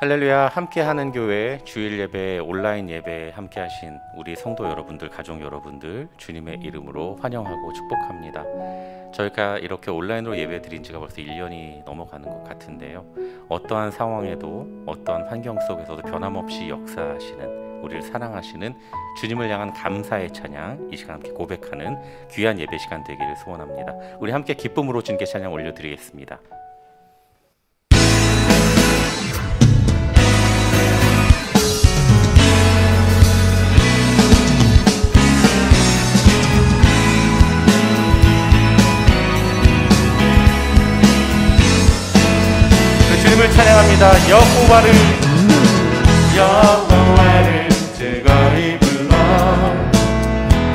할렐루야. 함께하는 교회 주일 예배, 온라인 예배 함께하신 우리 성도 여러분들, 가족 여러분들 주님의 이름으로 환영하고 축복합니다. 저희가 이렇게 온라인으로 예배 드린 지가 벌써 1년이 넘어가는 것 같은데요, 어떠한 상황에도 어떠한 환경 속에서도 변함없이 역사하시는, 우리를 사랑하시는 주님을 향한 감사의 찬양, 이 시간 함께 고백하는 귀한 예배 시간 되기를 소원합니다. 우리 함께 기쁨으로 주님께 찬양 올려드리겠습니다. 주님을 찬양합니다. 여호와를 즐거이 불러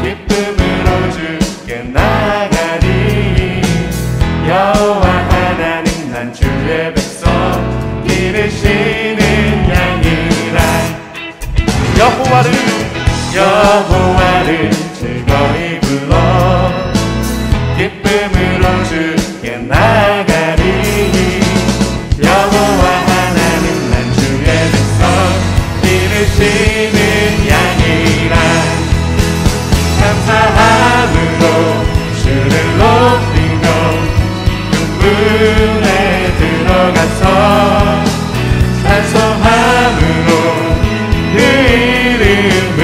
기쁨으로 주께 나가리. 여호와 하나님 난 주의 백성 기르시는 양이라. 여호와를 즐거이 불러 기쁨으로 주께 나가리. 여호와 하나님 난 주의 백성 기르시는 양이라. 감사함으로 주를 높이며 그 문에 들어가서 찬송함으로 그 이름을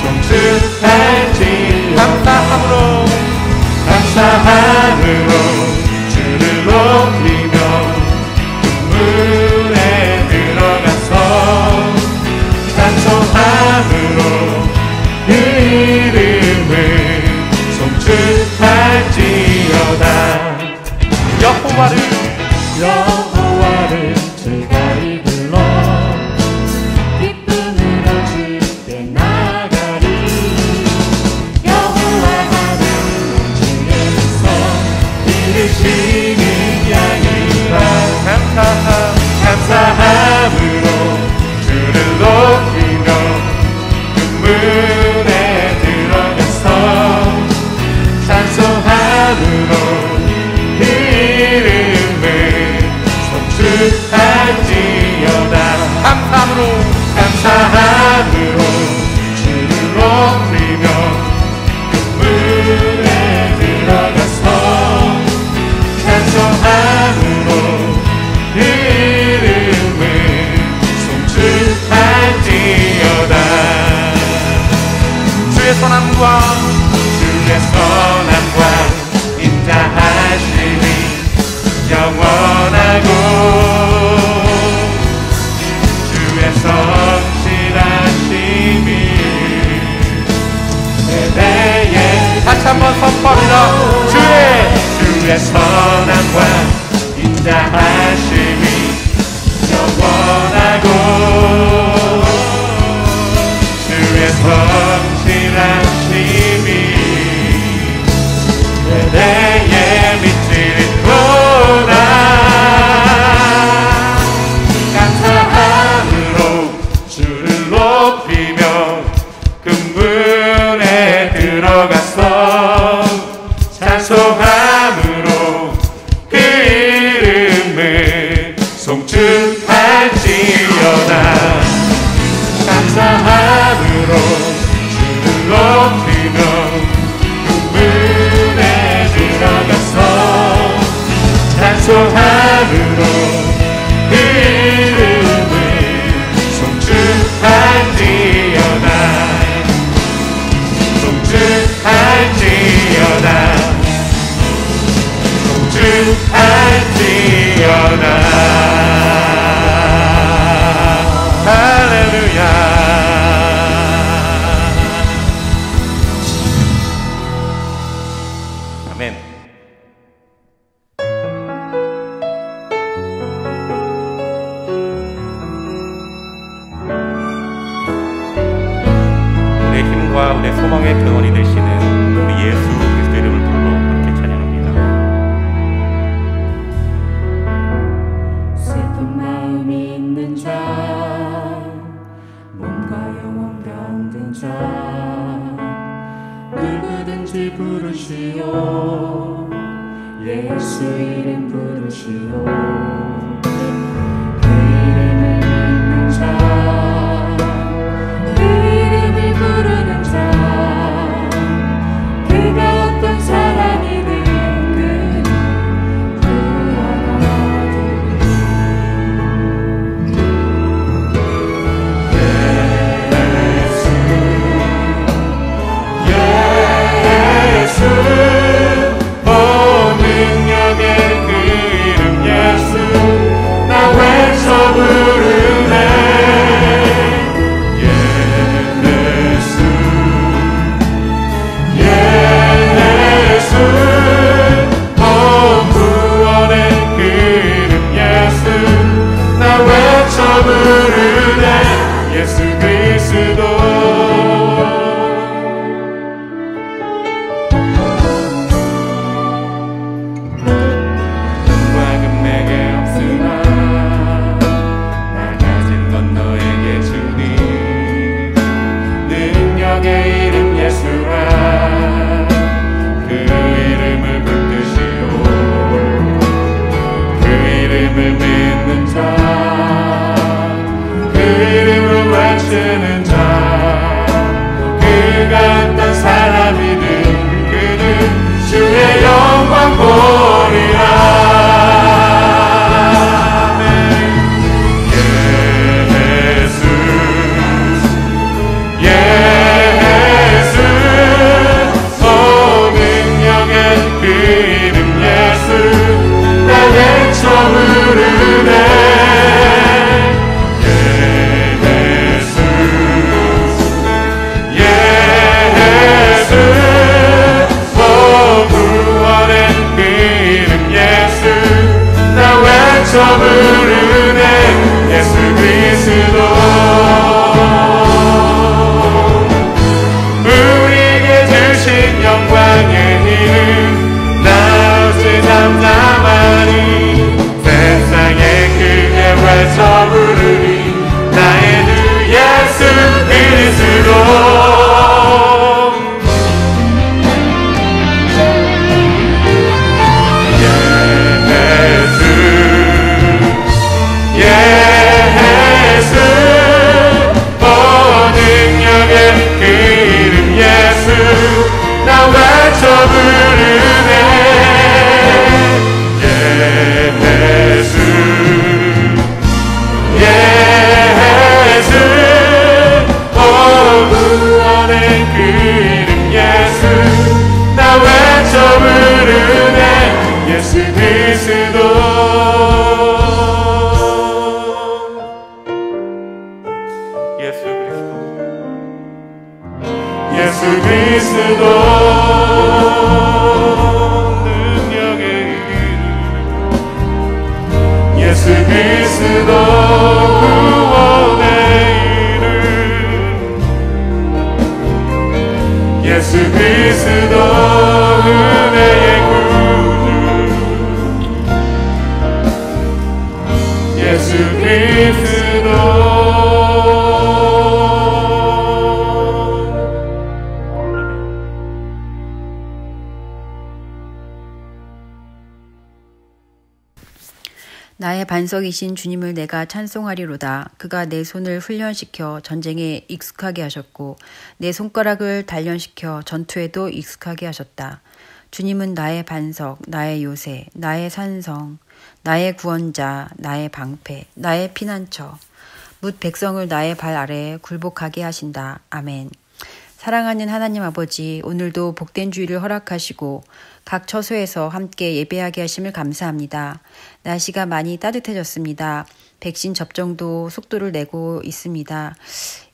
송축할지. 감사함으로 주를 높이며 문에 들어가서 찬송함으로 그 이름을 송축할지어다. 여호와를 즐거이 불러 기쁨으로 주께 나가리. 여호와 하나님 주의 백성 기르시는 양이라. 감사함으로 주를 높이며 그 문에 들어가서 찬송함으로 그 이름을 송축할지어다. 감사함으로 주를 높이며 그 문에 들어가서 찬송함으로 그 이름을 송축할지어다. 주의 선함과 인자하심이 영원하고 주의 성실하심이 세대에. 다시 한번 선포합니다. 주의 선함과 인자하심이 영원하고 주의 성실하심이 세대에 미치리로다. 감사함으로 주를 높이며 그 문에 들어가서 찬송함으로 그 이름을 송축할지어다. 감사함으로 주를 높이며 그 문에 들어가서 찬송함으로 그 이름을 송축할지어다. 할렐루야. 아멘. 우리의 힘과 우리의 소망의 근원이 되시는 우리 예수 그리스도 이름을 불러 함께 찬양합니다. 슬픈 마음이 있는 자, 몸과 영혼 병든 자, 누구든지 부르시오. 예수 이름 부르시오. 그 이름을 주님을 믿는 자, 그 이름을 외치는 자, 그가 어떤 사람이든 그는 주의 영광 보리라. 부르네 예수 그리스도 우리에게 주신 영광의 이름 나 없이 담담하니 세상에 크게 외쳐 부르리 나의 주 예수 그리스도 예수 그리스도 능력의 이름 예수 그리스도 구원의 이름 예수 그리스도 은혜의 구주 예수 그리스도 나의 반석이신 주님을 내가 찬송하리로다. 그가 내 손을 훈련시켜 전쟁에 익숙하게 하셨고 내 손가락을 단련시켜 전투에도 익숙하게 하셨다. 주님은 나의 반석, 나의 요새, 나의 산성, 나의 구원자, 나의 방패, 나의 피난처. 뭇 백성을 나의 발 아래에 굴복하게 하신다. 아멘. 사랑하는 하나님 아버지, 오늘도 복된 주일을 허락하시고 각 처소에서 함께 예배하게 하심을 감사합니다. 날씨가 많이 따뜻해졌습니다. 백신 접종도 속도를 내고 있습니다.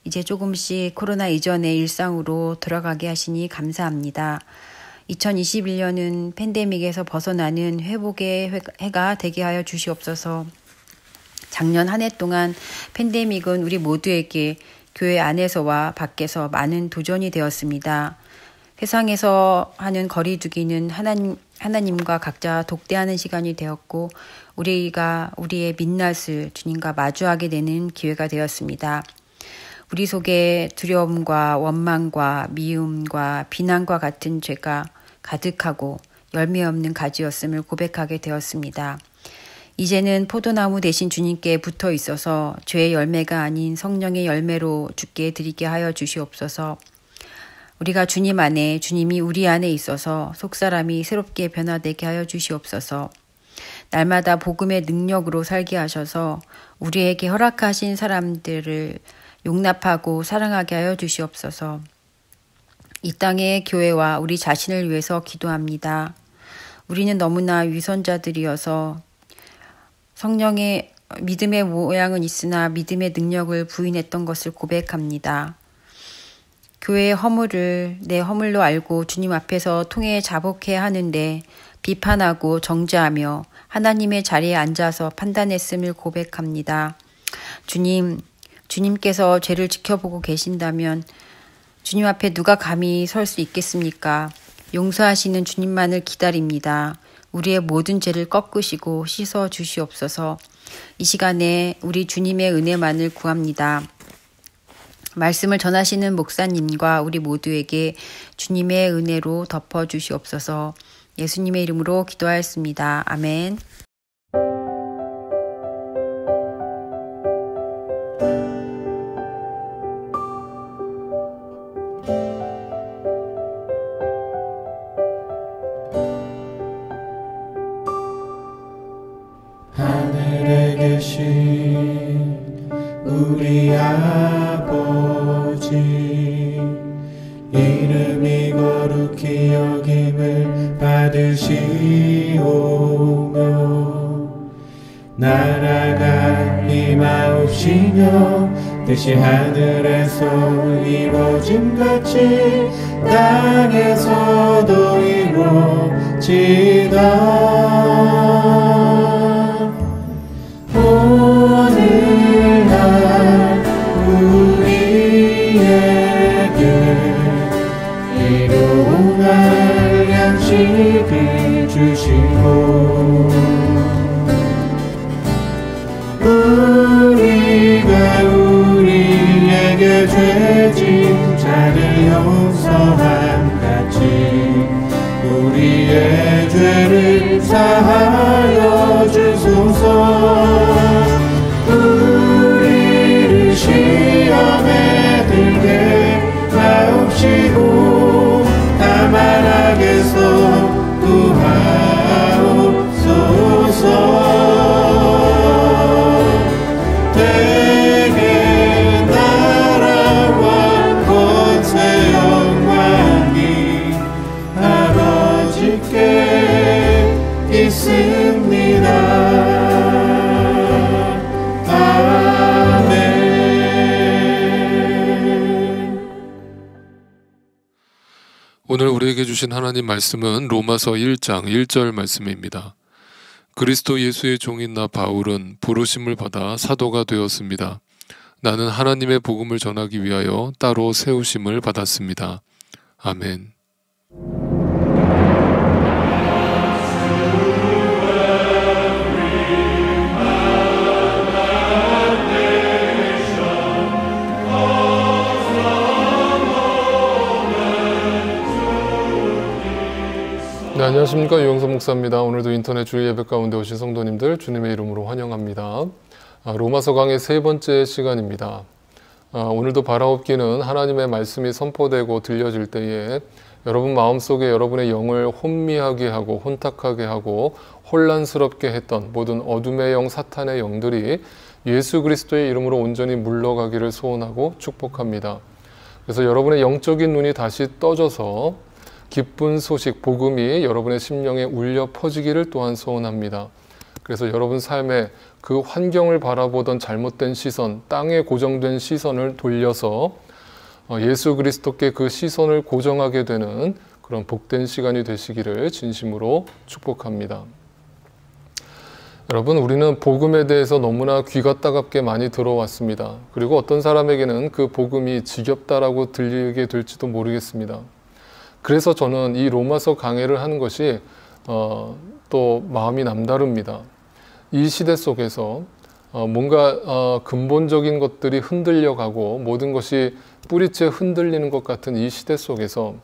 이제 조금씩 코로나 이전의 일상으로 돌아가게 하시니 감사합니다. 2021년은 팬데믹에서 벗어나는 회복의 해가 되게 하여 주시옵소서. 작년 한 해 동안 팬데믹은 우리 모두에게 교회 안에서와 밖에서 많은 도전이 되었습니다. 세상에서 하는 거리두기는 하나님과 각자 독대하는 시간이 되었고 우리가 우리의 민낯을 주님과 마주하게 되는 기회가 되었습니다. 우리 속에 두려움과 원망과 미움과 비난과 같은 죄가 가득하고 열매 없는 가지였음을 고백하게 되었습니다. 이제는 포도나무 대신 주님께 붙어 있어서 죄의 열매가 아닌 성령의 열매로 주께 드리게 하여 주시옵소서. 우리가 주님 안에, 주님이 우리 안에 있어서 속사람이 새롭게 변화되게 하여 주시옵소서. 날마다 복음의 능력으로 살게 하셔서 우리에게 허락하신 사람들을 용납하고 사랑하게 하여 주시옵소서. 이 땅의 교회와 우리 자신을 위해서 기도합니다. 우리는 너무나 위선자들이어서 성령의 믿음의 모양은 있으나 믿음의 능력을 부인했던 것을 고백합니다. 교회의 허물을 내 허물로 알고 주님 앞에서 통해 자복해야 하는데 비판하고 정죄하며 하나님의 자리에 앉아서 판단했음을 고백합니다. 주님께서 죄를 지켜보고 계신다면 주님 앞에 누가 감히 설 수 있겠습니까? 용서하시는 주님만을 기다립니다. 우리의 모든 죄를 꺾으시고 씻어 주시옵소서. 이 시간에 우리 주님의 은혜만을 구합니다. 말씀을 전하시는 목사님과 우리 모두에게 주님의 은혜로 덮어 주시옵소서. 예수님의 이름으로 기도하였습니다. 아멘. 하늘에 계신 우리 아버지, 이름이 거룩히 여김을 받으시오며 나라가 임하옵시며 뜻이 하늘에서 이루어짐같이 땅에서도 이루어지다. 오늘날 우리에게 일용할 양식을 주시고 우리가 우리에게 죄진 자를 용서함같이 우리의 죄를 사하여 주소서. 우리를 시험에 들게 하옵시고 다만 악에서 구하옵소서. 오늘 우리에게 주신 하나님 말씀은 로마서 1장 1절 말씀입니다. 그리스도 예수의 종인 나 바울은 부르심을 받아 사도가 되었습니다. 나는 하나님의 복음을 전하기 위하여 따로 세우심을 받았습니다. 아멘. 네, 안녕하십니까, 유영석 목사입니다. 오늘도 인터넷 주일 예배 가운데 오신 성도님들 주님의 이름으로 환영합니다. 로마서 강의 세 번째 시간입니다. 오늘도 바라옵기는 하나님의 말씀이 선포되고 들려질 때에 여러분 마음속에 여러분의 영을 혼미하게 하고 혼탁하게 하고 혼란스럽게 했던 모든 어둠의 영, 사탄의 영들이 예수 그리스도의 이름으로 온전히 물러가기를 소원하고 축복합니다. 그래서 여러분의 영적인 눈이 다시 떠져서 기쁜 소식, 복음이 여러분의 심령에 울려 퍼지기를 또한 소원합니다. 그래서 여러분 삶에 그 환경을 바라보던 잘못된 시선, 땅에 고정된 시선을 돌려서 예수 그리스도께 그 시선을 고정하게 되는 그런 복된 시간이 되시기를 진심으로 축복합니다. 여러분, 우리는 복음에 대해서 너무나 귀가 따갑게 많이 들어왔습니다. 그리고 어떤 사람에게는 그 복음이 지겹다라고 들리게 될지도 모르겠습니다. 그래서 저는 이 로마서 강해를 하는 것이 또 마음이 남다릅니다. 이 시대 속에서 뭔가 근본적인 것들이 흔들려가고 모든 것이 뿌리째 흔들리는 것 같은 이 시대 속에서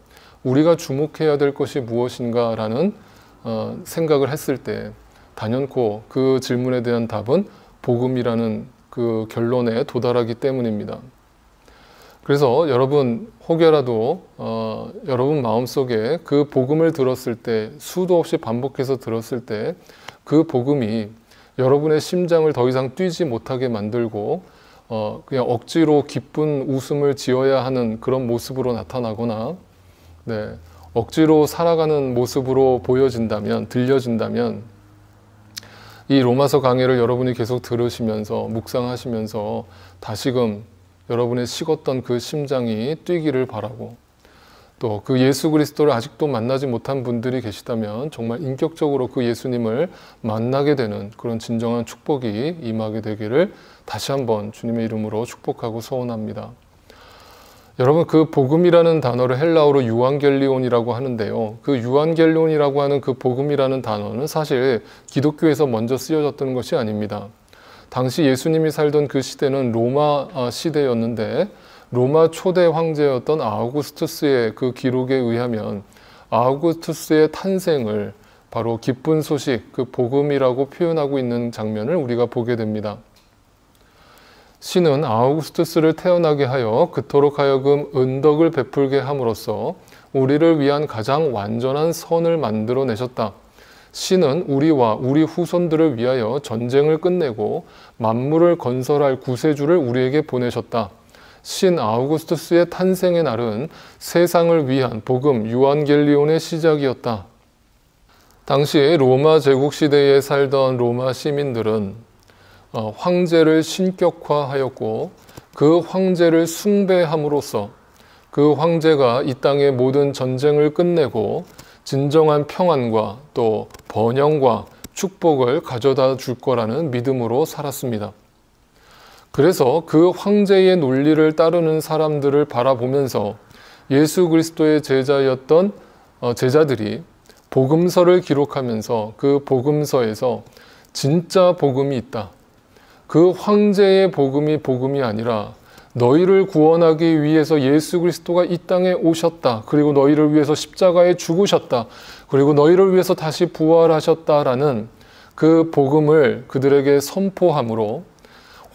우리가 주목해야 될 것이 무엇인가라는 생각을 했을 때 단연코 그 질문에 대한 답은 복음이라는 그 결론에 도달하기 때문입니다. 그래서 여러분 혹여라도 여러분 마음속에 그 복음을 들었을 때, 수도 없이 반복해서 들었을 때 그 복음이 여러분의 심장을 더 이상 뛰지 못하게 만들고 그냥 억지로 기쁜 웃음을 지어야 하는 그런 모습으로 나타나거나 억지로 살아가는 모습으로 보여진다면, 들려진다면 이 로마서 강해를 여러분이 계속 들으시면서 묵상하시면서 다시금 여러분의 식었던 그 심장이 뛰기를 바라고, 또 그 예수 그리스도를 아직도 만나지 못한 분들이 계시다면 정말 인격적으로 그 예수님을 만나게 되는 그런 진정한 축복이 임하게 되기를 다시 한번 주님의 이름으로 축복하고 소원합니다. 여러분, 그 복음이라는 단어를 헬라어로 유앙겔리온이라고 하는데요. 그 유앙겔리온이라고 하는 그 복음이라는 단어는 사실 기독교에서 먼저 쓰여졌던 것이 아닙니다. 당시 예수님이 살던 그 시대는 로마 시대였는데 로마 초대 황제였던 아우구스투스의 그 기록에 의하면 아우구스투스의 탄생을 바로 기쁜 소식, 그 복음이라고 표현하고 있는 장면을 우리가 보게 됩니다. 신은 아우구스투스를 태어나게 하여 그토록 하여금 은덕을 베풀게 함으로써 우리를 위한 가장 완전한 선을 만들어내셨다. 신은 우리와 우리 후손들을 위하여 전쟁을 끝내고 만물을 건설할 구세주를 우리에게 보내셨다. 신 아우구스투스의 탄생의 날은 세상을 위한 복음 유한겔리온의 시작이었다. 당시 로마 제국 시대에 살던 로마 시민들은 황제를 신격화하였고 그 황제를 숭배함으로써 그 황제가 이 땅의 모든 전쟁을 끝내고 진정한 평안과 또 번영과 축복을 가져다 줄 거라는 믿음으로 살았습니다. 그래서 그 황제의 논리를 따르는 사람들을 바라보면서 예수 그리스도의 제자였던 제자들이 복음서를 기록하면서 그 복음서에서 진짜 복음이 있다. 그 황제의 복음이 복음이 아니라 너희를 구원하기 위해서 예수 그리스도가 이 땅에 오셨다. 그리고 너희를 위해서 십자가에 죽으셨다. 그리고 너희를 위해서 다시 부활하셨다라는 그 복음을 그들에게 선포함으로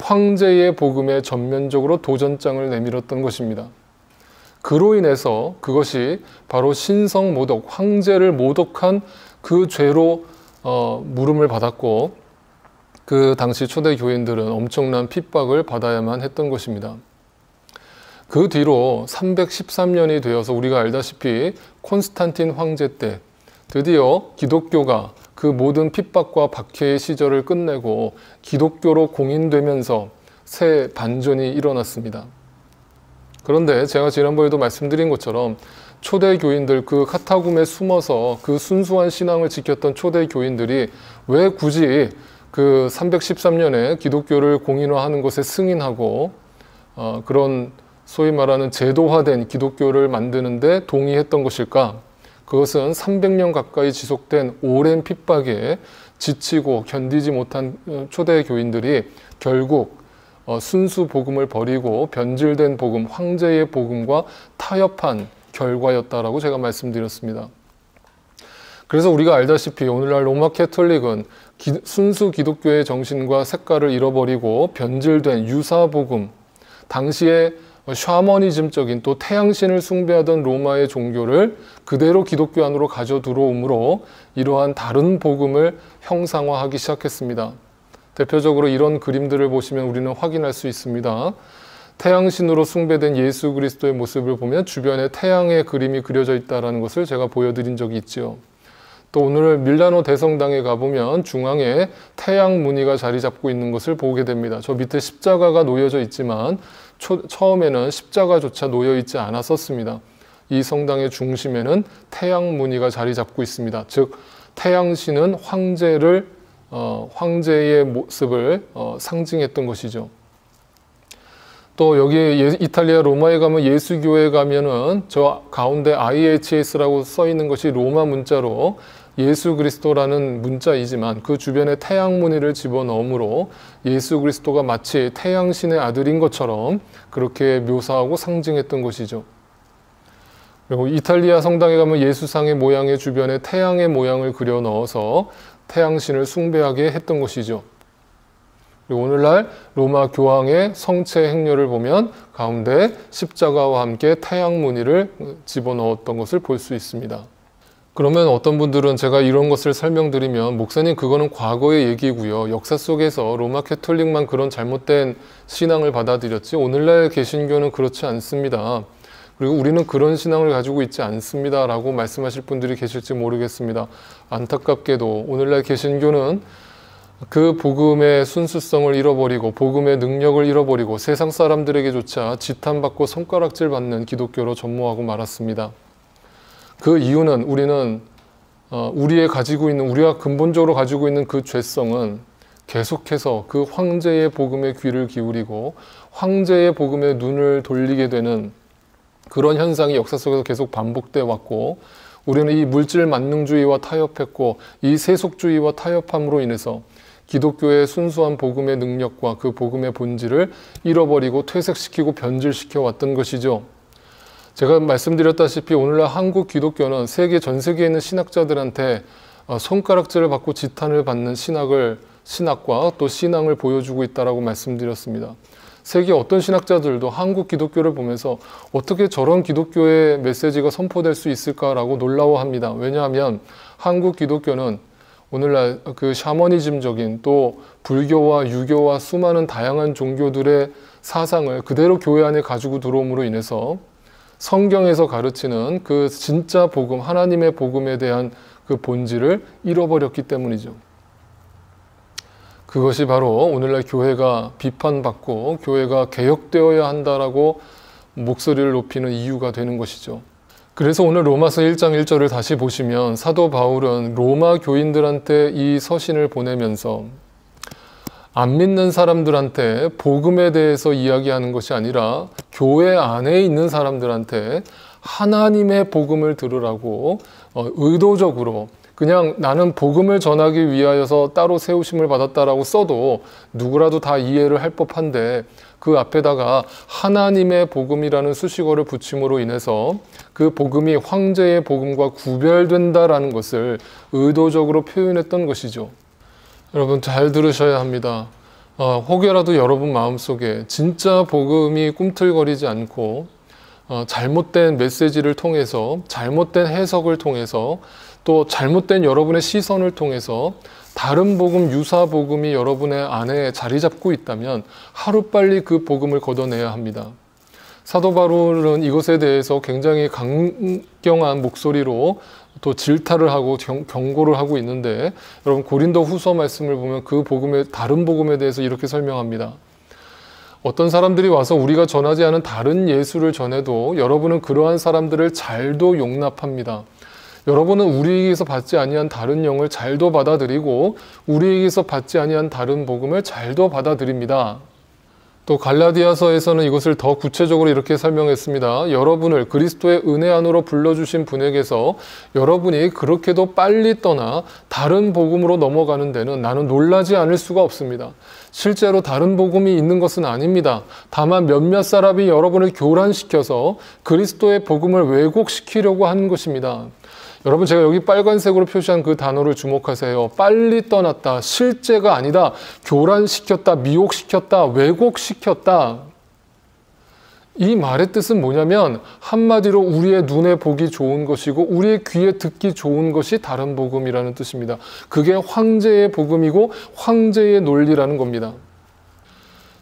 황제의 복음에 전면적으로 도전장을 내밀었던 것입니다. 그로 인해서 그것이 바로 신성 모독, 황제를 모독한 그 죄로 물음을 받았고 그 당시 초대 교인들은 엄청난 핍박을 받아야만 했던 것입니다. 그 뒤로 313년이 되어서 우리가 알다시피 콘스탄틴 황제 때 드디어 기독교가 그 모든 핍박과 박해의 시절을 끝내고 기독교로 공인되면서 새 반전이 일어났습니다. 그런데 제가 지난번에도 말씀드린 것처럼 초대 교인들, 그 카타굼에 숨어서 그 순수한 신앙을 지켰던 초대 교인들이 왜 굳이 그 313년에 기독교를 공인화하는 것에 승인하고 그런 소위 말하는 제도화된 기독교를 만드는데 동의했던 것일까? 그것은 300년 가까이 지속된 오랜 핍박에 지치고 견디지 못한 초대 교인들이 결국 순수 복음을 버리고 변질된 복음, 황제의 복음과 타협한 결과였다라고 제가 말씀드렸습니다. 그래서 우리가 알다시피 오늘날 로마 캐톨릭은 순수 기독교의 정신과 색깔을 잃어버리고 변질된 유사 복음, 당시에 샤머니즘적인 또 태양신을 숭배하던 로마의 종교를 그대로 기독교 안으로 가져 들어오므로 이러한 다른 복음을 형상화하기 시작했습니다. 대표적으로 이런 그림들을 보시면 우리는 확인할 수 있습니다. 태양신으로 숭배된 예수 그리스도의 모습을 보면 주변에 태양의 그림이 그려져 있다는 것을 제가 보여드린 적이 있죠. 또 오늘 밀라노 대성당에 가보면 중앙에 태양 무늬가 자리 잡고 있는 것을 보게 됩니다. 저 밑에 십자가가 놓여져 있지만 처음에는 십자가조차 놓여 있지 않았었습니다. 이 성당의 중심에는 태양 무늬가 자리 잡고 있습니다. 즉 태양신은 황제의 모습을 상징했던 것이죠. 또 여기 이탈리아 로마에 가면 예수교회에 가면은 저 가운데 IHS라고 써 있는 것이 로마 문자로 예수 그리스도라는 문자이지만 그 주변에 태양 무늬를 집어넣으므로 예수 그리스도가 마치 태양신의 아들인 것처럼 그렇게 묘사하고 상징했던 것이죠. 그리고 이탈리아 성당에 가면 예수상의 모양의 주변에 태양의 모양을 그려 넣어서 태양신을 숭배하게 했던 것이죠. 그리고 오늘날 로마 교황의 성체 행렬을 보면 가운데 십자가와 함께 태양 무늬를 집어넣었던 것을 볼 수 있습니다. 그러면 어떤 분들은 제가 이런 것을 설명드리면 목사님 그거는 과거의 얘기고요. 역사 속에서 로마 캐톨릭만 그런 잘못된 신앙을 받아들였지 오늘날 개신교는 그렇지 않습니다. 그리고 우리는 그런 신앙을 가지고 있지 않습니다 라고 말씀하실 분들이 계실지 모르겠습니다. 안타깝게도 오늘날 개신교는 그 복음의 순수성을 잃어버리고 복음의 능력을 잃어버리고 세상 사람들에게조차 지탄받고 손가락질 받는 기독교로 전무하고 말았습니다. 그 이유는 우리는 우리가 근본적으로 가지고 있는 그 죄성은 계속해서 그 황제의 복음에 귀를 기울이고 황제의 복음에 눈을 돌리게 되는 그런 현상이 역사 속에서 계속 반복돼 왔고 우리는 이 물질 만능주의와 타협했고 이 세속주의와 타협함으로 인해서 기독교의 순수한 복음의 능력과 그 복음의 본질을 잃어버리고 퇴색시키고 변질시켜 왔던 것이죠. 제가 말씀드렸다시피 오늘날 한국 기독교는 전 세계에 있는 신학자들한테 손가락질을 받고 지탄을 받는 신학과 또 신앙을 보여주고 있다라고 말씀드렸습니다. 세계 어떤 신학자들도 한국 기독교를 보면서 어떻게 저런 기독교의 메시지가 선포될 수 있을까라고 놀라워합니다. 왜냐하면 한국 기독교는 오늘날 그 샤머니즘적인 또 불교와 유교와 수많은 다양한 종교들의 사상을 그대로 교회 안에 가지고 들어옴으로 인해서 성경에서 가르치는 그 진짜 복음, 하나님의 복음에 대한 그 본질을 잃어버렸기 때문이죠. 그것이 바로 오늘날 교회가 비판받고 교회가 개혁되어야 한다라고 목소리를 높이는 이유가 되는 것이죠. 그래서 오늘 로마서 1장 1절을 다시 보시면 사도 바울은 로마 교인들한테 이 서신을 보내면서 안 믿는 사람들한테 복음에 대해서 이야기하는 것이 아니라 교회 안에 있는 사람들한테 하나님의 복음을 들으라고 의도적으로 그냥 나는 복음을 전하기 위하여서 따로 세우심을 받았다라고 써도 누구라도 다 이해를 할 법한데 그 앞에다가 하나님의 복음이라는 수식어를 붙임으로 인해서 그 복음이 황제의 복음과 구별된다라는 것을 의도적으로 표현했던 것이죠. 여러분 잘 들으셔야 합니다. 혹여라도 여러분 마음속에 진짜 복음이 꿈틀거리지 않고 잘못된 메시지를 통해서 잘못된 해석을 통해서 또 잘못된 여러분의 시선을 통해서 다른 복음, 유사 복음이 여러분의 안에 자리 잡고 있다면 하루빨리 그 복음을 걷어내야 합니다. 사도 바울은 이것에 대해서 굉장히 강경한 목소리로 또 질타를 하고 경고를 하고 있는데 여러분 고린도 후서 말씀을 보면 그 복음의 다른 복음에 대해서 이렇게 설명합니다. 어떤 사람들이 와서 우리가 전하지 않은 다른 예수를 전해도 여러분은 그러한 사람들을 잘도 용납합니다. 여러분은 우리에게서 받지 아니한 다른 영을 잘도 받아들이고 우리에게서 받지 아니한 다른 복음을 잘도 받아들입니다. 또 갈라디아서에서는 이것을 더 구체적으로 이렇게 설명했습니다. 여러분을 그리스도의 은혜 안으로 불러주신 분에게서 여러분이 그렇게도 빨리 떠나 다른 복음으로 넘어가는 데는 나는 놀라지 않을 수가 없습니다. 실제로 다른 복음이 있는 것은 아닙니다. 다만 몇몇 사람이 여러분을 교란시켜서 그리스도의 복음을 왜곡시키려고 하는 것입니다. 여러분 제가 여기 빨간색으로 표시한 그 단어를 주목하세요. 빨리 떠났다, 실제가 아니다, 교란시켰다, 미혹시켰다, 왜곡시켰다. 이 말의 뜻은 뭐냐면 한마디로 우리의 눈에 보기 좋은 것이고 우리의 귀에 듣기 좋은 것이 다른 복음이라는 뜻입니다. 그게 황제의 복음이고 황제의 논리라는 겁니다.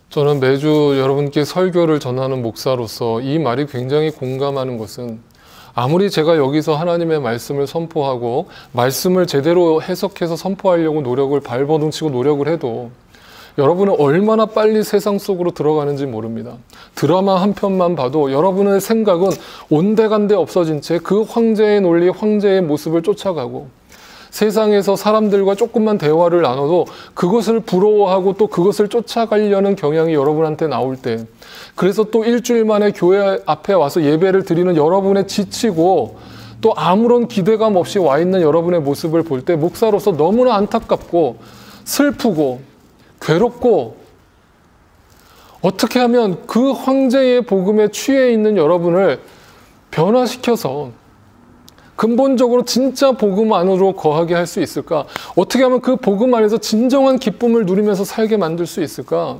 저는 매주 여러분께 설교를 전하는 목사로서 이 말이 굉장히 공감하는 것은 아무리 제가 여기서 하나님의 말씀을 선포하고 말씀을 제대로 해석해서 선포하려고 노력을 발버둥치고 노력을 해도 여러분은 얼마나 빨리 세상 속으로 들어가는지 모릅니다. 드라마 한 편만 봐도 여러분의 생각은 온데간데 없어진 채 그 황제의 논리, 황제의 모습을 쫓아가고 세상에서 사람들과 조금만 대화를 나눠도 그것을 부러워하고 또 그것을 쫓아가려는 경향이 여러분한테 나올 때 그래서 또 일주일 만에 교회 앞에 와서 예배를 드리는 여러분의 지치고 또 아무런 기대감 없이 와 있는 여러분의 모습을 볼 때 목사로서 너무나 안타깝고 슬프고 괴롭고 어떻게 하면 그 황제의 복음에 취해 있는 여러분을 변화시켜서 근본적으로 진짜 복음 안으로 거하게 할 수 있을까? 어떻게 하면 그 복음 안에서 진정한 기쁨을 누리면서 살게 만들 수 있을까?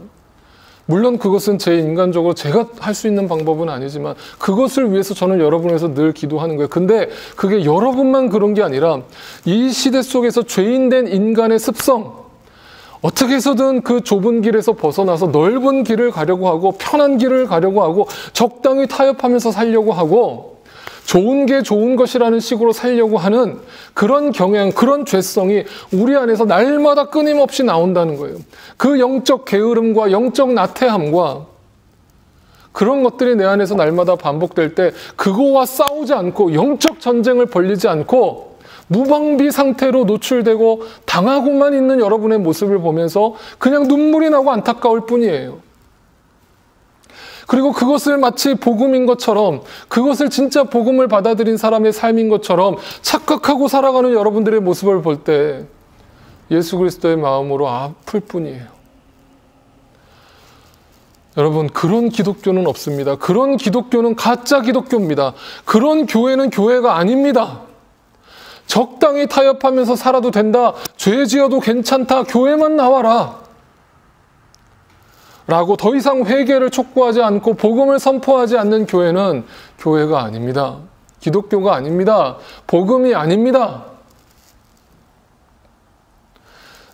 물론 그것은 제 인간적으로 제가 할 수 있는 방법은 아니지만 그것을 위해서 저는 여러분에서 늘 기도하는 거예요. 근데 그게 여러분만 그런 게 아니라 이 시대 속에서 죄인된 인간의 습성, 어떻게 해서든 그 좁은 길에서 벗어나서 넓은 길을 가려고 하고 편한 길을 가려고 하고 적당히 타협하면서 살려고 하고 좋은 게 좋은 것이라는 식으로 살려고 하는 그런 경향, 그런 죄성이 우리 안에서 날마다 끊임없이 나온다는 거예요. 그 영적 게으름과 영적 나태함과 그런 것들이 내 안에서 날마다 반복될 때 그거와 싸우지 않고 영적 전쟁을 벌이지 않고 무방비 상태로 노출되고 당하고만 있는 여러분의 모습을 보면서 그냥 눈물이 나고 안타까울 뿐이에요. 그리고 그것을 마치 복음인 것처럼 그것을 진짜 복음을 받아들인 사람의 삶인 것처럼 착각하고 살아가는 여러분들의 모습을 볼 때 예수 그리스도의 마음으로 아플 뿐이에요. 여러분 그런 기독교는 없습니다. 그런 기독교는 가짜 기독교입니다. 그런 교회는 교회가 아닙니다. 적당히 타협하면서 살아도 된다. 죄 지어도 괜찮다. 교회만 나와라. 라고 더 이상 회개를 촉구하지 않고 복음을 선포하지 않는 교회는 교회가 아닙니다. 기독교가 아닙니다. 복음이 아닙니다.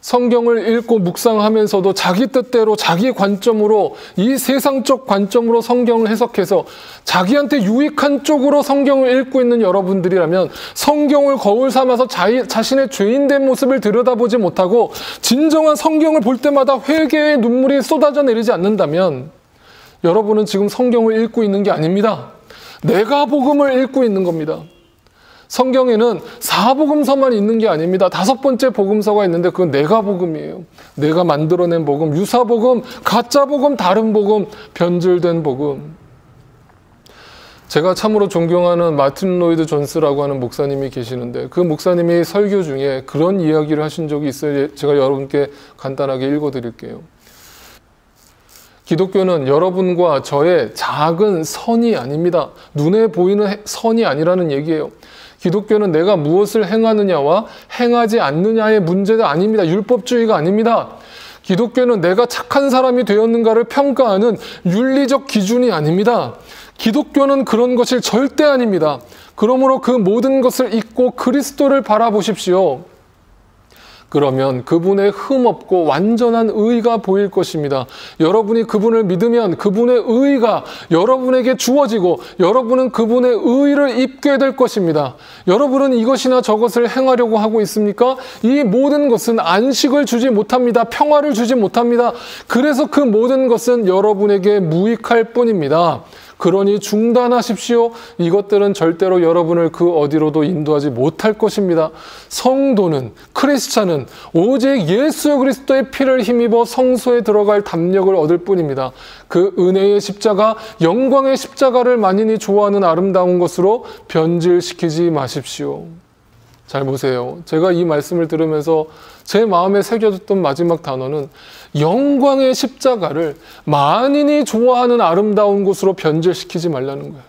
성경을 읽고 묵상하면서도 자기 뜻대로 자기 관점으로 이 세상적 관점으로 성경을 해석해서 자기한테 유익한 쪽으로 성경을 읽고 있는 여러분들이라면 성경을 거울 삼아서 자신의 죄인된 모습을 들여다보지 못하고 진정한 성경을 볼 때마다 회개의 눈물이 쏟아져 내리지 않는다면 여러분은 지금 성경을 읽고 있는 게 아닙니다. 내가 복음을 읽고 있는 겁니다. 성경에는 사복음서만 있는 게 아닙니다. 5번째 복음서가 있는데 그건 내가 복음이에요. 내가 만들어낸 복음, 유사복음, 가짜복음, 다른 복음, 변질된 복음. 제가 참으로 존경하는 마틴 로이드 존스라고 하는 목사님이 계시는데 그 목사님이 설교 중에 그런 이야기를 하신 적이 있어요. 제가 여러분께 간단하게 읽어드릴게요. 기독교는 여러분과 저의 작은 선이 아닙니다. 눈에 보이는 선이 아니라는 얘기예요. 기독교는 내가 무엇을 행하느냐와 행하지 않느냐의 문제가 아닙니다. 율법주의가 아닙니다. 기독교는 내가 착한 사람이 되었는가를 평가하는 윤리적 기준이 아닙니다. 기독교는 그런 것이 절대 아닙니다. 그러므로 그 모든 것을 잊고 그리스도를 바라보십시오. 그러면 그분의 흠없고 완전한 의가 보일 것입니다. 여러분이 그분을 믿으면 그분의 의가 여러분에게 주어지고 여러분은 그분의 의를 입게 될 것입니다. 여러분은 이것이나 저것을 행하려고 하고 있습니까? 이 모든 것은 안식을 주지 못합니다. 평화를 주지 못합니다. 그래서 그 모든 것은 여러분에게 무익할 뿐입니다. 그러니 중단하십시오. 이것들은 절대로 여러분을 그 어디로도 인도하지 못할 것입니다. 성도는, 크리스찬은 오직 예수 그리스도의 피를 힘입어 성소에 들어갈 담력을 얻을 뿐입니다. 그 은혜의 십자가, 영광의 십자가를 만인이 좋아하는 아름다운 것으로 변질시키지 마십시오. 잘 보세요. 제가 이 말씀을 들으면서 제 마음에 새겨졌던 마지막 단어는 영광의 십자가를 만인이 좋아하는 아름다운 곳으로 변질시키지 말라는 거예요.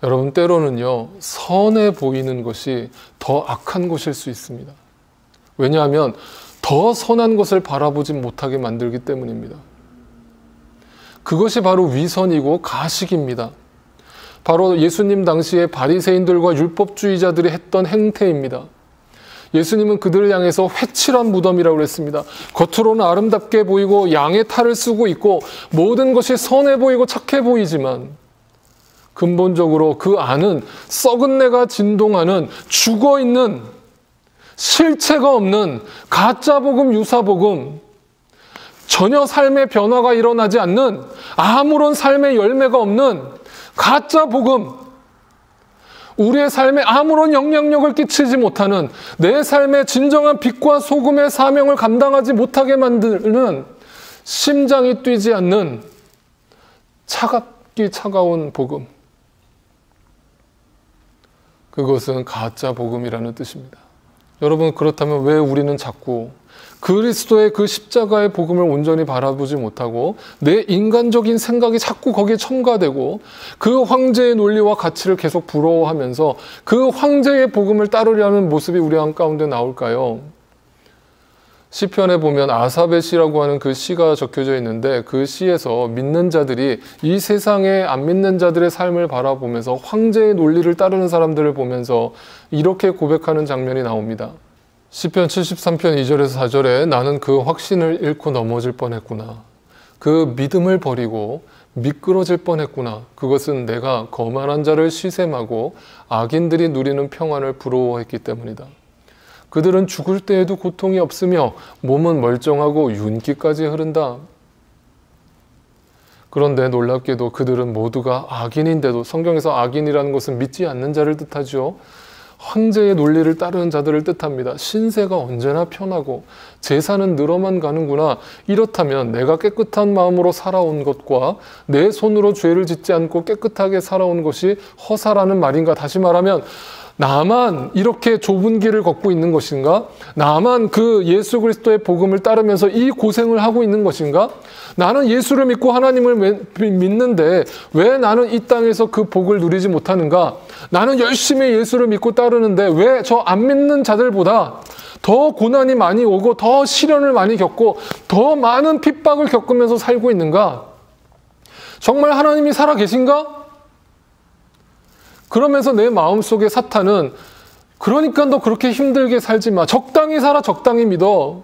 여러분, 때로는요, 선해 보이는 것이 더 악한 것일 수 있습니다. 왜냐하면 더 선한 것을 바라보지 못하게 만들기 때문입니다. 그것이 바로 위선이고 가식입니다. 바로 예수님 당시에 바리새인들과 율법주의자들이 했던 행태입니다. 예수님은 그들을 향해서 회칠한 무덤이라고 그랬습니다. 겉으로는 아름답게 보이고 양의 탈을 쓰고 있고 모든 것이 선해 보이고 착해 보이지만 근본적으로 그 안은 썩은 내가 진동하는 죽어있는 실체가 없는 가짜복음, 유사복음, 전혀 삶의 변화가 일어나지 않는 아무런 삶의 열매가 없는 가짜 복음, 우리의 삶에 아무런 영향력을 끼치지 못하는 내 삶의 진정한 빛과 소금의 사명을 감당하지 못하게 만드는 심장이 뛰지 않는 차갑기 차가운 복음. 그것은 가짜 복음이라는 뜻입니다. 여러분, 그렇다면 왜 우리는 자꾸 그리스도의 그 십자가의 복음을 온전히 바라보지 못하고 내 인간적인 생각이 자꾸 거기에 첨가되고 그 황제의 논리와 가치를 계속 부러워하면서 그 황제의 복음을 따르려는 모습이 우리 가운데 나올까요? 시편에 보면 아삽의 시라고 하는 그 시가 적혀져 있는데 그 시에서 믿는 자들이 이 세상에 안 믿는 자들의 삶을 바라보면서 황제의 논리를 따르는 사람들을 보면서 이렇게 고백하는 장면이 나옵니다. 시편 73편 2절에서 4절에 나는 그 확신을 잃고 넘어질 뻔했구나. 그 믿음을 버리고 미끄러질 뻔했구나. 그것은 내가 거만한 자를 시샘하고 악인들이 누리는 평안을 부러워했기 때문이다. 그들은 죽을 때에도 고통이 없으며 몸은 멀쩡하고 윤기까지 흐른다. 그런데 놀랍게도 그들은 모두가 악인인데도, 성경에서 악인이라는 것은 믿지 않는 자를 뜻하죠. 황제의 논리를 따르는 자들을 뜻합니다. 신세가 언제나 편하고 재산은 늘어만 가는구나. 이렇다면 내가 깨끗한 마음으로 살아온 것과 내 손으로 죄를 짓지 않고 깨끗하게 살아온 것이 허사라는 말인가? 다시 말하면 나만 이렇게 좁은 길을 걷고 있는 것인가? 나만 그 예수 그리스도의 복음을 따르면서 이 고생을 하고 있는 것인가? 나는 예수를 믿고 하나님을 믿는데 왜 나는 이 땅에서 그 복을 누리지 못하는가? 나는 열심히 예수를 믿고 따르는데 왜 저 안 믿는 자들보다 더 고난이 많이 오고 더 시련을 많이 겪고 더 많은 핍박을 겪으면서 살고 있는가? 정말 하나님이 살아 계신가? 그러면서 내 마음속에 사탄은 그러니까 너 그렇게 힘들게 살지 마. 적당히 살아, 적당히 믿어.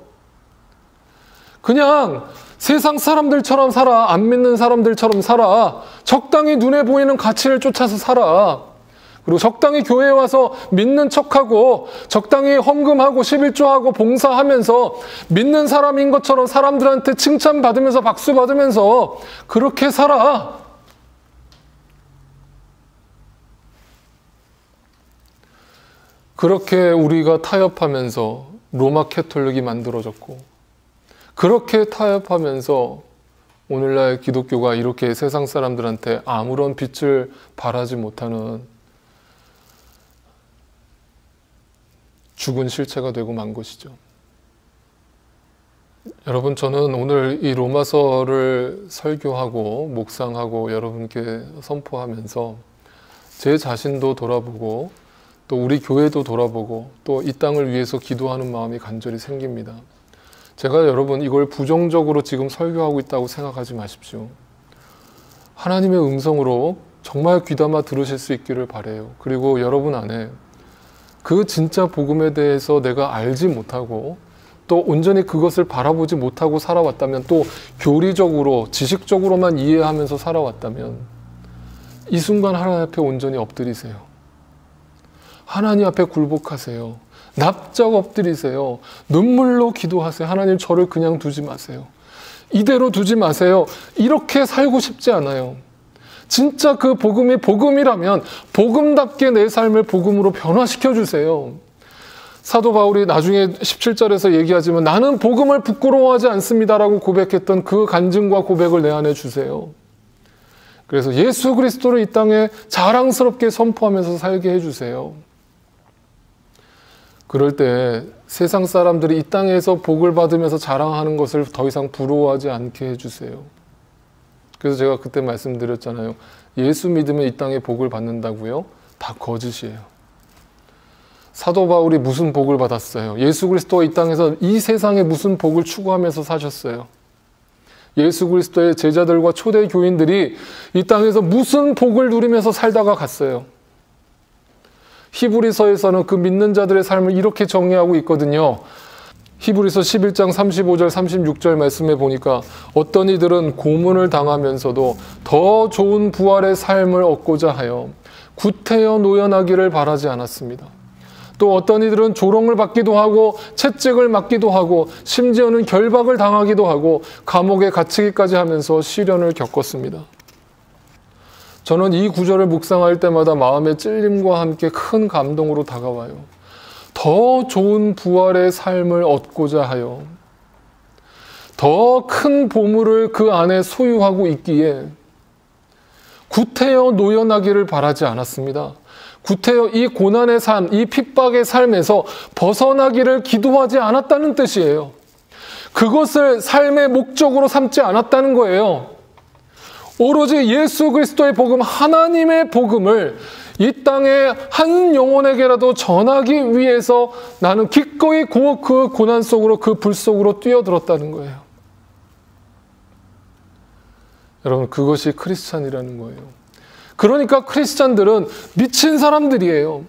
그냥 세상 사람들처럼 살아. 안 믿는 사람들처럼 살아. 적당히 눈에 보이는 가치를 쫓아서 살아. 그리고 적당히 교회에 와서 믿는 척하고 적당히 헌금하고 11조하고 봉사하면서 믿는 사람인 것처럼 사람들한테 칭찬받으면서 박수 받으면서 그렇게 살아. 그렇게 우리가 타협하면서 로마 캐톨릭이 만들어졌고, 그렇게 타협하면서 오늘날 기독교가 이렇게 세상 사람들한테 아무런 빛을 발하지 못하는 죽은 실체가 되고 만 것이죠. 여러분, 저는 오늘 이 로마서를 설교하고 묵상하고 여러분께 선포하면서 제 자신도 돌아보고 또 우리 교회도 돌아보고 또 이 땅을 위해서 기도하는 마음이 간절히 생깁니다. 제가 여러분 이걸 부정적으로 지금 설교하고 있다고 생각하지 마십시오. 하나님의 음성으로 정말 귀담아 들으실 수 있기를 바라요. 그리고 여러분 안에 그 진짜 복음에 대해서 내가 알지 못하고 또 온전히 그것을 바라보지 못하고 살아왔다면, 또 교리적으로 지식적으로만 이해하면서 살아왔다면 이 순간 하나님 앞에 온전히 엎드리세요. 하나님 앞에 굴복하세요. 납작 엎드리세요. 눈물로 기도하세요. 하나님, 저를 그냥 두지 마세요. 이대로 두지 마세요. 이렇게 살고 싶지 않아요. 진짜 그 복음이 복음이라면 복음답게 내 삶을 복음으로 변화시켜 주세요. 사도 바울이 나중에 17절에서 얘기하지만 나는 복음을 부끄러워하지 않습니다라고 고백했던 그 간증과 고백을 내 안에 주세요. 그래서 예수 그리스도를 이 땅에 자랑스럽게 선포하면서 살게 해주세요. 그럴 때 세상 사람들이 이 땅에서 복을 받으면서 자랑하는 것을 더 이상 부러워하지 않게 해주세요. 그래서 제가 그때 말씀드렸잖아요. 예수 믿으면 이 땅에 복을 받는다고요? 다 거짓이에요. 사도 바울이 무슨 복을 받았어요? 예수 그리스도가 이 땅에서 이 세상에 무슨 복을 추구하면서 사셨어요? 예수 그리스도의 제자들과 초대 교인들이 이 땅에서 무슨 복을 누리면서 살다가 갔어요? 히브리서에서는 그 믿는 자들의 삶을 이렇게 정의하고 있거든요. 히브리서 11장 35절 36절 말씀에 보니까 어떤 이들은 고문을 당하면서도 더 좋은 부활의 삶을 얻고자 하여 구태여 노연하기를 바라지 않았습니다. 또 어떤 이들은 조롱을 받기도 하고 채찍을 맞기도 하고 심지어는 결박을 당하기도 하고 감옥에 갇히기까지 하면서 시련을 겪었습니다. 저는 이 구절을 묵상할 때마다 마음의 찔림과 함께 큰 감동으로 다가와요. 더 좋은 부활의 삶을 얻고자 하여 더 큰 보물을 그 안에 소유하고 있기에 구태여 노연하기를 바라지 않았습니다. 구태여 이 고난의 삶, 이 핍박의 삶에서 벗어나기를 기도하지 않았다는 뜻이에요. 그것을 삶의 목적으로 삼지 않았다는 거예요. 오로지 예수 그리스도의 복음, 하나님의 복음을 이 땅에 한 영혼에게라도 전하기 위해서 나는 기꺼이 그 고난 속으로, 그 불 속으로 뛰어들었다는 거예요. 여러분, 그것이 크리스찬이라는 거예요. 그러니까 크리스찬들은 미친 사람들이에요.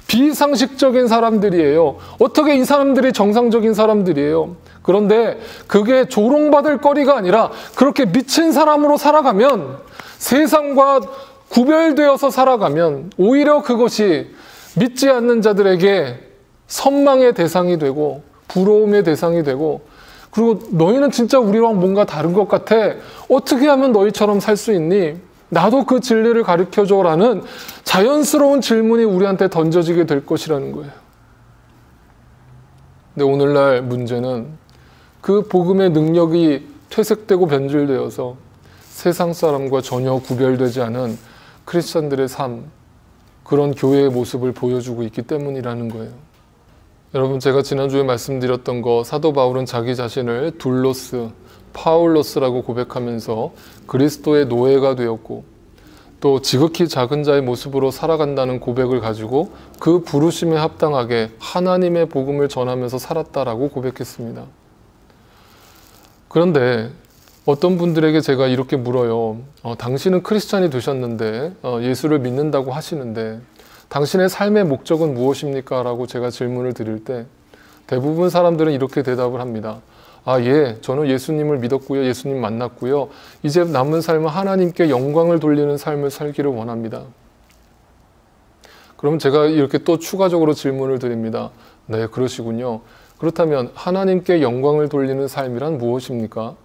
비상식적인 사람들이에요. 어떻게 이 사람들이 정상적인 사람들이에요. 그런데 그게 조롱받을 거리가 아니라 그렇게 미친 사람으로 살아가면, 세상과 구별되어서 살아가면 오히려 그것이 믿지 않는 자들에게 선망의 대상이 되고 부러움의 대상이 되고, 그리고 너희는 진짜 우리랑 뭔가 다른 것 같아. 어떻게 하면 너희처럼 살 수 있니? 나도 그 진리를 가르쳐줘라는 자연스러운 질문이 우리한테 던져지게 될 것이라는 거예요. 근데 오늘날 문제는 그 복음의 능력이 퇴색되고 변질되어서 세상 사람과 전혀 구별되지 않은 크리스찬들의 삶, 그런 교회의 모습을 보여주고 있기 때문이라는 거예요. 여러분, 제가 지난주에 말씀드렸던 거, 사도 바울은 자기 자신을 둘로스, 파울로스라고 고백하면서 그리스도의 노예가 되었고 또 지극히 작은 자의 모습으로 살아간다는 고백을 가지고 그 부르심에 합당하게 하나님의 복음을 전하면서 살았다라고 고백했습니다. 그런데 어떤 분들에게 제가 이렇게 물어요. 당신은 크리스찬이 되셨는데 예수를 믿는다고 하시는데 당신의 삶의 목적은 무엇입니까? 라고 제가 질문을 드릴 때 대부분 사람들은 이렇게 대답을 합니다. 아, 예, 저는 예수님을 믿었고요. 예수님 만났고요. 이제 남은 삶은 하나님께 영광을 돌리는 삶을 살기를 원합니다. 그럼 제가 이렇게 또 추가적으로 질문을 드립니다. 네, 그러시군요. 그렇다면 하나님께 영광을 돌리는 삶이란 무엇입니까?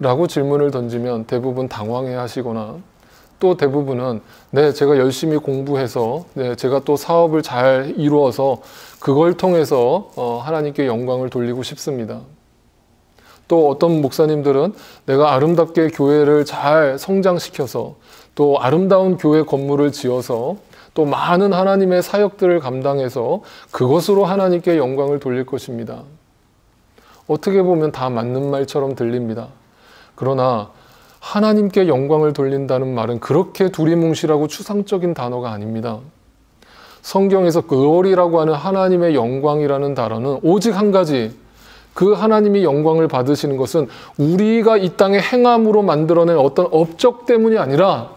라고 질문을 던지면 대부분 당황해 하시거나 또 대부분은 네, 제가 열심히 공부해서 네, 제가 또 사업을 잘 이루어서 그걸 통해서 하나님께 영광을 돌리고 싶습니다. 또 어떤 목사님들은 내가 아름답게 교회를 잘 성장시켜서 또 아름다운 교회 건물을 지어서 또 많은 하나님의 사역들을 감당해서 그것으로 하나님께 영광을 돌릴 것입니다. 어떻게 보면 다 맞는 말처럼 들립니다. 그러나 하나님께 영광을 돌린다는 말은 그렇게 두리뭉실하고 추상적인 단어가 아닙니다. 성경에서 glory라고 하는 하나님의 영광이라는 단어는 오직 한 가지, 그 하나님이 영광을 받으시는 것은 우리가 이 땅에 행함으로 만들어낸 어떤 업적 때문이 아니라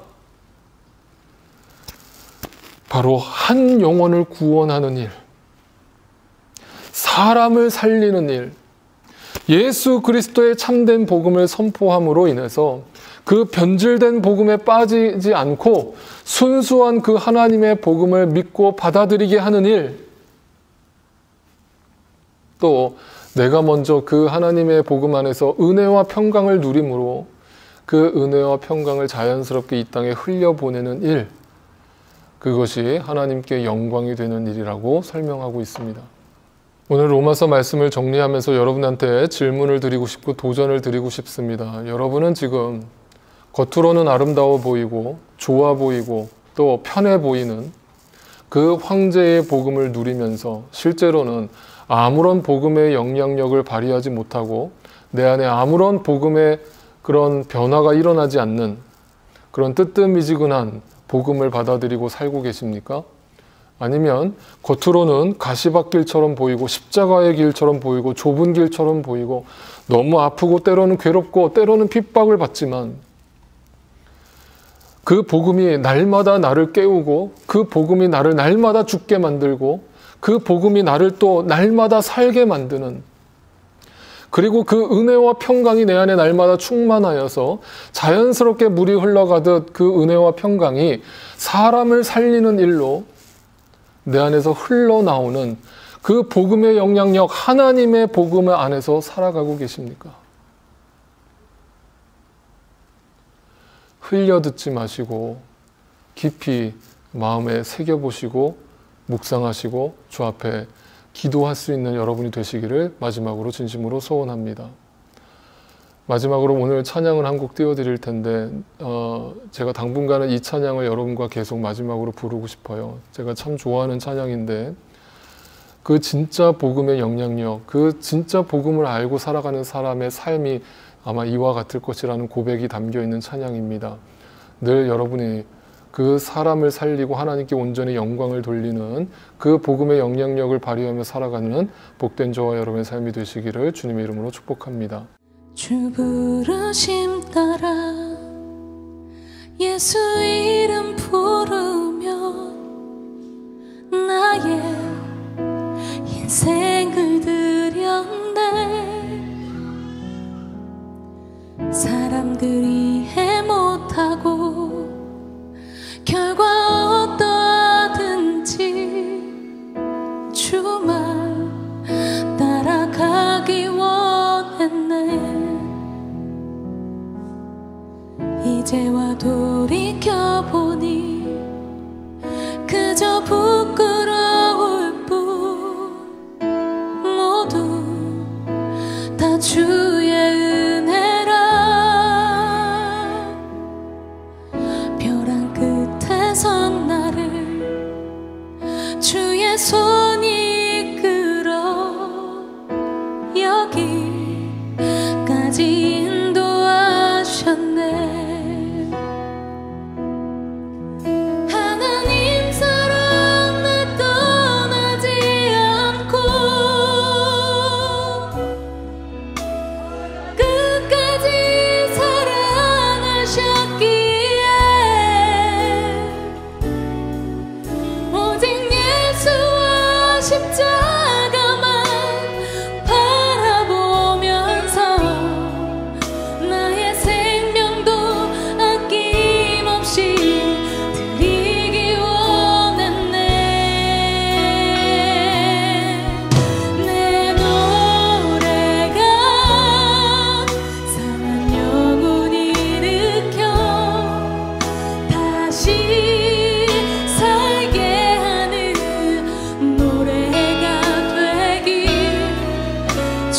바로 한 영혼을 구원하는 일, 사람을 살리는 일, 예수 그리스도의 참된 복음을 선포함으로 인해서 그 변질된 복음에 빠지지 않고 순수한 그 하나님의 복음을 믿고 받아들이게 하는 일, 또 내가 먼저 그 하나님의 복음 안에서 은혜와 평강을 누림으로 그 은혜와 평강을 자연스럽게 이 땅에 흘려보내는 일, 그것이 하나님께 영광이 되는 일이라고 설명하고 있습니다. 오늘 로마서 말씀을 정리하면서 여러분한테 질문을 드리고 싶고 도전을 드리고 싶습니다. 여러분은 지금 겉으로는 아름다워 보이고 좋아 보이고 또 편해 보이는 그 황제의 복음을 누리면서 실제로는 아무런 복음의 영향력을 발휘하지 못하고 내 안에 아무런 복음의 그런 변화가 일어나지 않는 그런 뜨뜻미지근한 복음을 받아들이고 살고 계십니까? 아니면 겉으로는 가시밭길처럼 보이고 십자가의 길처럼 보이고 좁은 길처럼 보이고 너무 아프고 때로는 괴롭고 때로는 핍박을 받지만 그 복음이 날마다 나를 깨우고 그 복음이 나를 날마다 죽게 만들고 그 복음이 나를 또 날마다 살게 만드는, 그리고 그 은혜와 평강이 내 안에 날마다 충만하여서 자연스럽게 물이 흘러가듯 그 은혜와 평강이 사람을 살리는 일로 내 안에서 흘러나오는 그 복음의 영향력, 하나님의 복음 안에서 살아가고 계십니까? 흘려듣지 마시고 깊이 마음에 새겨보시고 묵상하시고 주 앞에 기도할 수 있는 여러분이 되시기를 마지막으로 진심으로 소원합니다. 마지막으로 오늘 찬양을 한 곡 띄워드릴 텐데 제가 당분간은 이 찬양을 여러분과 계속 마지막으로 부르고 싶어요. 제가 참 좋아하는 찬양인데 그 진짜 복음의 영향력, 그 진짜 복음을 알고 살아가는 사람의 삶이 아마 이와 같을 것이라는 고백이 담겨있는 찬양입니다. 늘 여러분이 그 사람을 살리고 하나님께 온전히 영광을 돌리는 그 복음의 영향력을 발휘하며 살아가는 복된 저와 여러분의 삶이 되시기를 주님의 이름으로 축복합니다. 주 부르심 따라 예수 이름 부르며 나의 인생을 드렸네. 사람들이 해 못하고 결과 어떠하든지 주만 따라가기 원했네. 이제와 돌이켜보니 그저 부끄러울 뿐 모두 다 주의 은혜라. 벼랑 끝에 선 나를 주의 손이 이끌어 여기까지 인도하셨네.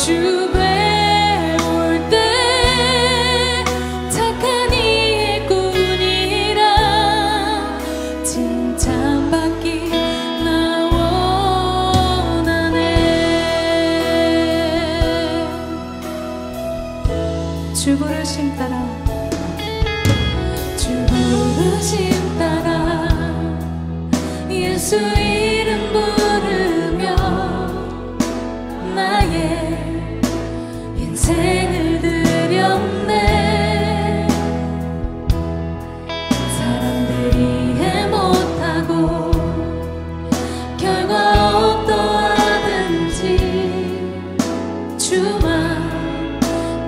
주변 올 때 착한 일꾼이라 칭찬받기 나 원하네. 주 부르심 따라 주 부르심 따라 예수 이름 부르며 나의 인생을 드렸네. 사람들이 해 못하고 결과 어떠하든지 주만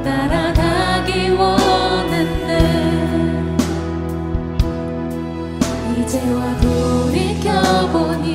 따라가기 원했네. 이제와 돌이켜보니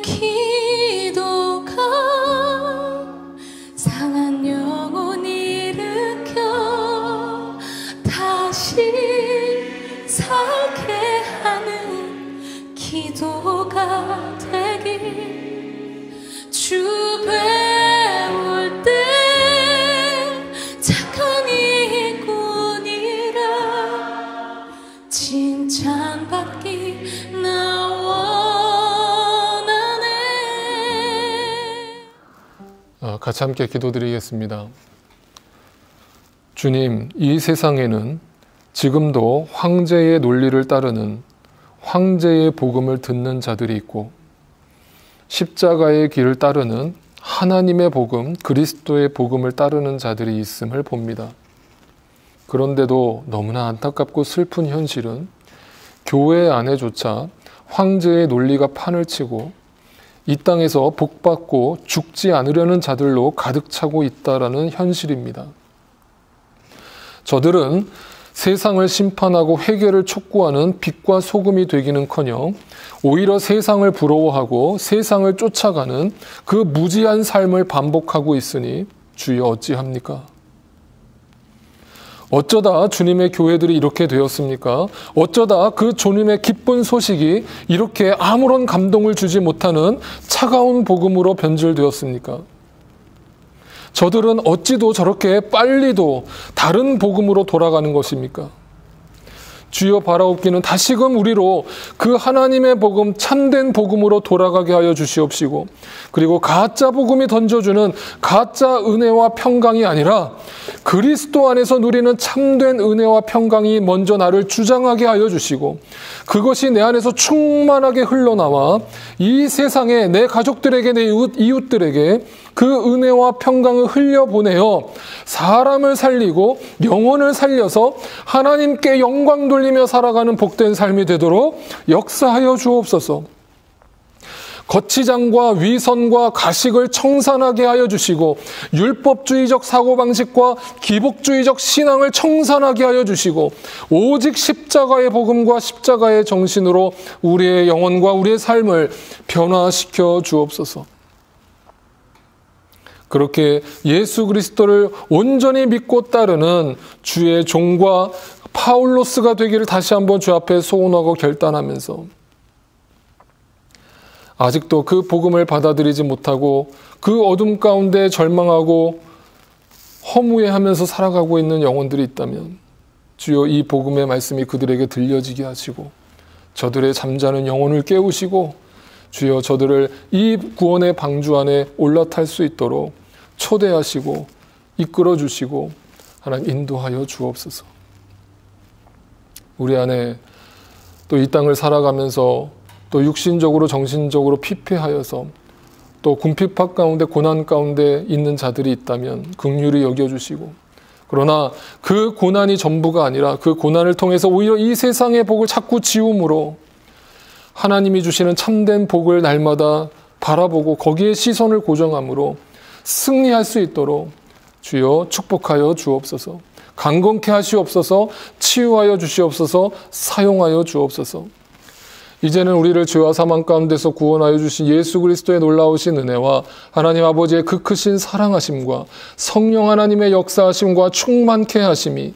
기도가 상한 영혼 일으켜 다시 살게 하는 기도가 되길 주 배울 때 착한 일꾼이라 칭찬받기 나 원하네. 같이 함께 기도드리겠습니다. 주님, 이 세상에는 지금도 황제의 논리를 따르는 황제의 복음을 듣는 자들이 있고 십자가의 길을 따르는 하나님의 복음, 그리스도의 복음을 따르는 자들이 있음을 봅니다. 그런데도 너무나 안타깝고 슬픈 현실은 교회 안에조차 황제의 논리가 판을 치고 이 땅에서 복받고 죽지 않으려는 자들로 가득 차고 있다라는 현실입니다. 저들은 세상을 심판하고 회개를 촉구하는 빛과 소금이 되기는커녕 오히려 세상을 부러워하고 세상을 쫓아가는 그 무지한 삶을 반복하고 있으니 주여 어찌합니까? 어쩌다 주님의 교회들이 이렇게 되었습니까? 어쩌다 그 주님의 기쁜 소식이 이렇게 아무런 감동을 주지 못하는 차가운 복음으로 변질되었습니까? 저들은 어찌도 저렇게 빨리도 다른 복음으로 돌아가는 것입니까? 주여 바라옵기는 다시금 우리로 그 하나님의 복음, 참된 복음으로 돌아가게 하여 주시옵시고, 그리고 가짜 복음이 던져주는 가짜 은혜와 평강이 아니라 그리스도 안에서 누리는 참된 은혜와 평강이 먼저 나를 주장하게 하여 주시고, 그것이 내 안에서 충만하게 흘러나와 이 세상에 내 가족들에게, 내 이웃들에게 그 은혜와 평강을 흘려보내어 사람을 살리고 영혼을 살려서 하나님께 영광 돌리며 살아가는 복된 삶이 되도록 역사하여 주옵소서. 거치장과 위선과 가식을 청산하게 하여 주시고, 율법주의적 사고방식과 기복주의적 신앙을 청산하게 하여 주시고, 오직 십자가의 복음과 십자가의 정신으로 우리의 영혼과 우리의 삶을 변화시켜 주옵소서. 그렇게 예수 그리스도를 온전히 믿고 따르는 주의 종과 파울로스가 되기를 다시 한번 주 앞에 소원하고 결단하면서, 아직도 그 복음을 받아들이지 못하고 그 어둠 가운데 절망하고 허무해하면서 살아가고 있는 영혼들이 있다면 주여 이 복음의 말씀이 그들에게 들려지게 하시고 저들의 잠자는 영혼을 깨우시고 주여 저들을 이 구원의 방주 안에 올라탈 수 있도록 초대하시고 이끌어 주시고 하나님 인도하여 주옵소서. 우리 안에 또 이 땅을 살아가면서 또 육신적으로 정신적으로 피폐하여서 또 궁핍학 가운데 고난 가운데 있는 자들이 있다면 긍휼히 여겨주시고, 그러나 그 고난이 전부가 아니라 그 고난을 통해서 오히려 이 세상의 복을 자꾸 지움으로 하나님이 주시는 참된 복을 날마다 바라보고 거기에 시선을 고정함으로 승리할 수 있도록 주여 축복하여 주옵소서. 강건케 하시옵소서. 치유하여 주시옵소서. 사용하여 주옵소서. 이제는 우리를 죄와 사망 가운데서 구원하여 주신 예수 그리스도의 놀라우신 은혜와 하나님 아버지의 그 크신 사랑하심과 성령 하나님의 역사하심과 충만케 하심이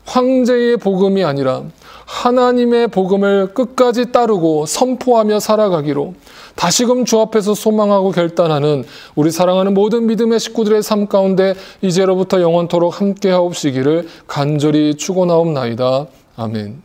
황제의 복음이 아니라 하나님의 복음을 끝까지 따르고 선포하며 살아가기로 다시금 주 앞에서 소망하고 결단하는 우리 사랑하는 모든 믿음의 식구들의 삶 가운데 이제로부터 영원토록 함께하옵시기를 간절히 축원하옵나이다. 아멘.